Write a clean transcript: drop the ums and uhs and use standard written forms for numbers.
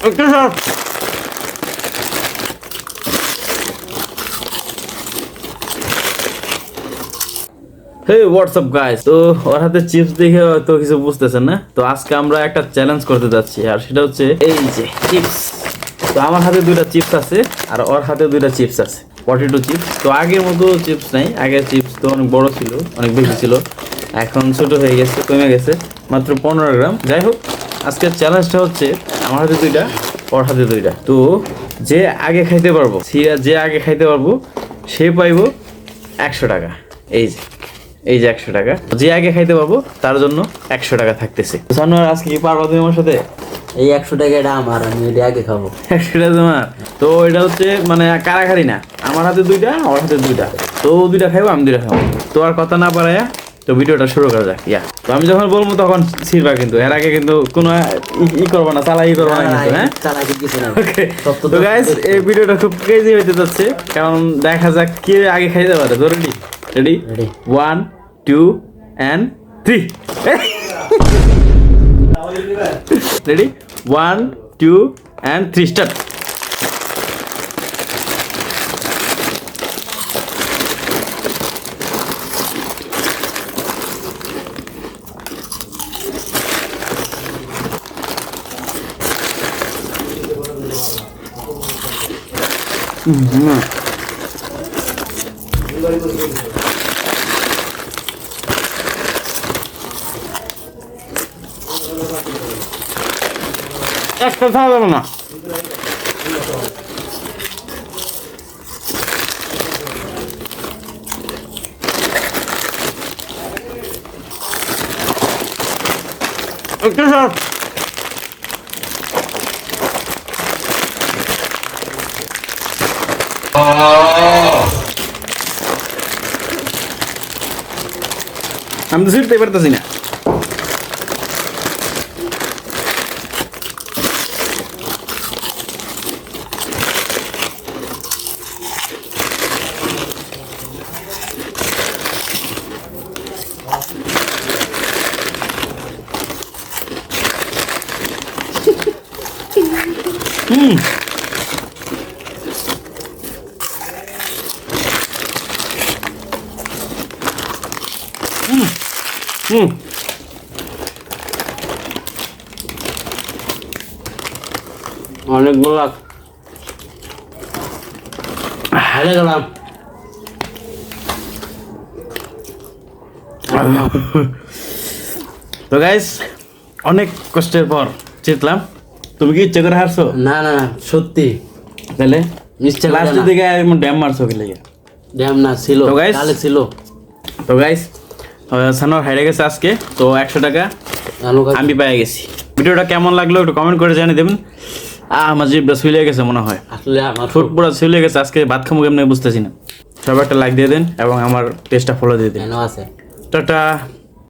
ওকে sir. Hey what's up guys, তো ওর হাতে চিপস দেখে তো কিছু বুঝতেছেন না। তো আজকে আমরা একটা চ্যালেঞ্জ করতে যাচ্ছি, আর সেটা হচ্ছে এই যে চিপস। তো আমার হাতে দুইটা চিপস আছে আর ওর হাতে দুইটা চিপস আছে, পটেটো চিপস। তো আগের মতো চিপস নাই, আগের চিপস তো অনেক বড় ছিল, অনেক বেশি ছিল, এখন ছোট হয়ে গেছে, কমে গেছে, মাত্র 15 গ্রাম। যাই হোক, আজকের চ্যালেঞ্জটা হচ্ছে আমার হাতে দুইটা, ওর হাতে দুইটা। তো যে আগে খাইতে পারবো, যে আগে খাইতে পারবো সে পাইবো 100 টাকা। এই যে 100 টাকা, যে আগে খাইতে পারবো তার জন্য 100 টাকা থাকতেছে। সানোয়ার, আজকে কি পারবা তুমি আমার সাথে? এই 100 টাকা এটা আমার, আমি এটা আগে খাবো। 100 টাকা তোমার? তো এটা হচ্ছে মানে কারাকারি না, আমার হাতে দুইটা, ওর হাতে দুইটা। তো দুইটা খাইবো, আমি দুইটা খাবো। তো আর কথা না পারায়া তো ভিডিওটা শুরু করা যাক। তো আমি যখন বলবো তখন ছিড়বা, কিন্তু এর আগে কিন্তু কোনো করবো না, চালাই করবো না কিন্তু। হ্যাঁ, চালাকি কিছু না। ওকে। তো গাইস, এই ভিডিওটা খুব ক্রেজি হইতে যাচ্ছে, কারণ দেখা যাক কে আগে খাইতে পারে। তো ready? Ready? 1 2 and 3। Ready? 1 2 and 3 start. একটা খাওয়া যাবে না। একটা স্যার। আমি তো ছিটতে পারতেছি না। অনেকগুলো হেলে গেলাম। তো গাইস, অনেক কষ্টের পর জিতলাম। তুমি কি ইচ্ছে করে হারছো? না না, সত্যি। তাহলে নিশ্চয় লাস্টের দিকে ড্যাম মারছো কি লাগে? ড্যাম না ছিল, তো guys, কালে ছিল। তো গাইস, সানোয়ার হারিয়ে গেছে আজকে। তো 100 টাকা আমি পেয়ে গেছি। ভিডিওটা কেমন লাগলো একটু কমেন্ট করে জানিয়ে দেবেন। আমার জিভটা ছুলে গেছে মনে হয়, আসলে আমার ঠোঁট পুরো ছুলে গেছে। আজকে ভাত খাবো কেমন বুঝতেছি না। সবাই একটা লাইক দিয়ে দেন এবং আমার পেজটা ফলো দিয়ে দেন। কেন আছে। টাটা।